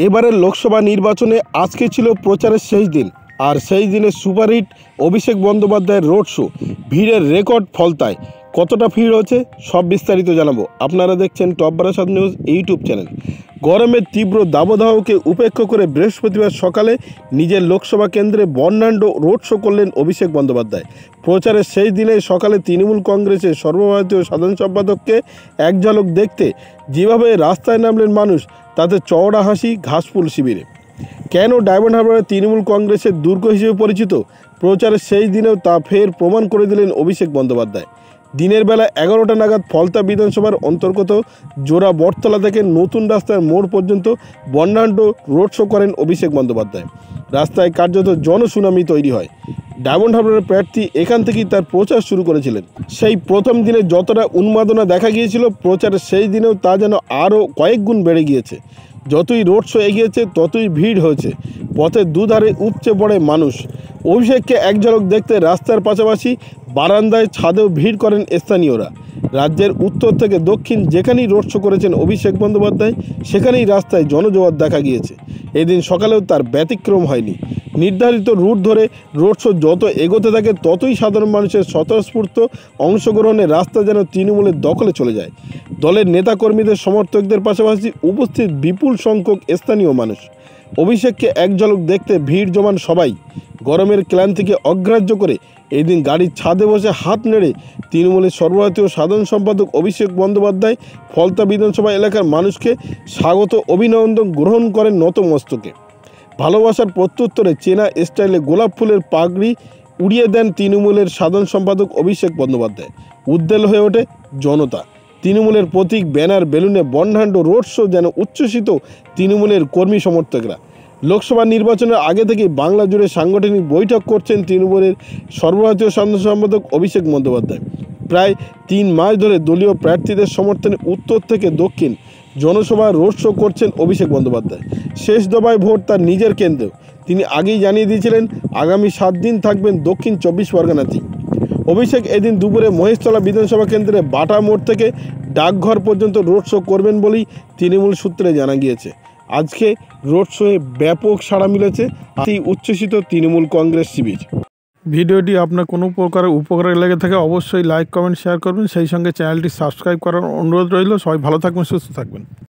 এবারের লোকসভা নির্বাচনে আজকে ছিল প্রচারের শেষ দিন, আর সেই দিনে সুপারহিট অভিষেক বন্দ্যোপাধ্যায়ের রোড শো ভিড়ের রেকর্ড ফলতায়। কতটা ভিড় হচ্ছে সব বিস্তারিত জানাবো। আপনারা দেখছেন top Barasat news YouTube channel. গরমের তীব্র দাবদাহকে উপেক্ষা করে বৃহস্পতিবার সকালে নিজের লোকসভা কেন্দ্রে বর্ণাঢ্য রোড শো করলেন অভিষেক বন্দ্যোপাধ্যায়। প্রচারের সেই দিনে সকালে তৃণমূল কংগ্রেসের সর্বভারতীয় সাধারণ সম্পাদককে এক ঝলক দেখতে যেভাবে রাস্তায় নামলেন মানুষ, তাতে চওড়া হাসি ঘাসফুল শিবিরে। কেন ডায়মন্ড হারবারে তৃণমূল কংগ্রেসের দুর্গ হিসেবে পরিচিত, প্রচারের সেই দিনেও তা ফের প্রমাণ করে দিলেন অভিষেক বন্দ্যোপাধ্যায়। দিনের বেলা 11টা নাগাদ ফলতা বিধানসভার অন্তর্গত জোড়া বটতলা থেকে নতুন রাস্তার মোড় পর্যন্ত বর্ণাঢ্য রোড শো করেন অভিষেক বন্দ্যোপাধ্যায়। রাস্তায় কার্যত জনসুনামি তৈরি হয়। ডায়মন্ড হারবারের প্রার্থী এখান থেকেই তার প্রচার শুরু করেছিলেন। সেই প্রথম দিনে যতটা উন্মাদনা দেখা গিয়েছিল, প্রচারের সেই দিনেও তা যেন আরও কয়েক গুণ বেড়ে গিয়েছে। যতই রোড শো এগিয়েছে ততই ভিড় হয়েছে। পথের দুধারে উপচে পড়ে মানুষ। অভিষেককে এক ঝলক দেখতে রাস্তার পাশাপাশি বারান্দায় ছাদেও ভিড় করেন স্থানীয়রা। রাজ্যের উত্তর থেকে দক্ষিণ যেখানেই রোড শো করেছেন অভিষেক বন্দ্যোপাধ্যায়, সেখানেই রাস্তায় জনজোয়ার দেখা গিয়েছে। এদিন সকালেও তার ব্যতিক্রম হয়নি। নির্ধারিত রুট ধরে রোড শো যত এগোতে থাকে ততই সাধারণ মানুষের স্বতঃস্ফূর্ত অংশগ্রহণে রাস্তা যেন তৃণমূলের দখলে চলে যায়। দলের নেতাকর্মীদের সমর্থকদের পাশাপাশি উপস্থিত বিপুল সংখ্যক স্থানীয় মানুষ। অভিষেককে এক ঝলক দেখতে ভিড় জমান সবাই। গরমের ক্লান্তিকে অগ্রাহ্য করে এদিন গাড়ির ছাদে বসে হাত নেড়ে তৃণমূলের সর্বভারতীয় সাধারণ সম্পাদক অভিষেক বন্দ্যোপাধ্যায় ফলতা বিধানসভা এলাকার মানুষকে স্বাগত অভিনন্দন গ্রহণ করেন নতমস্তকে। ভালোবাসার প্রত্যুত্তরে চেনা স্টাইলে গোলাপ ফুলের পাগড়ি উড়িয়ে দেন তৃণমূলের সাধারণ সম্পাদক অভিষেক বন্দ্যোপাধ্যায়। উদ্বেল হয়ে ওঠে জনতা। তৃণমূলের প্রতীক, ব্যানার, বেলুনে বর্ণাঢ্য রোড শো যেন উচ্ছ্বসিত তৃণমূলের কর্মী সমর্থকরা। লোকসভা নির্বাচনের আগে থেকেই বাংলা জুড়ে সাংগঠনিক বৈঠক করছেন তৃণমূলের সর্বভারতীয় সাধারণ সম্পাদক অভিষেক বন্দ্যোপাধ্যায়। প্রায় 3 মাস ধরে দলীয় প্রার্থীদের সমর্থনে উত্তর থেকে দক্ষিণ জনসভা রোড শো করছেন অভিষেক বন্দ্যোপাধ্যায়। শেষ দফায় ভোট তার নিজের কেন্দ্রেও। তিনি আগেই জানিয়ে দিয়েছিলেন আগামী 7 দিন থাকবেন দক্ষিণ 24 পরগনাতেই। অভিষেক এদিন দুপুরে মহেশতলা বিধানসভা কেন্দ্রে বাটা মোড় থেকে ডাকঘর পর্যন্ত রোড শো করবেন বলেই তৃণমূল সূত্রে জানা গিয়েছে। আজকে রোড শোয়ে ব্যাপক সাড়া মিলেছে উচ্ছ্বসিত তৃণমূল কংগ্রেস শিবির। ভিডিওটি আপনার কোনো প্রকারের উপকারে লেগে থাকে অবশ্যই লাইক, কমেন্ট, শেয়ার করবেন। সেই সঙ্গে চ্যানেলটি সাবস্ক্রাইব করার অনুরোধ রইল। সবাই ভালো থাকবেন, সুস্থ থাকবেন।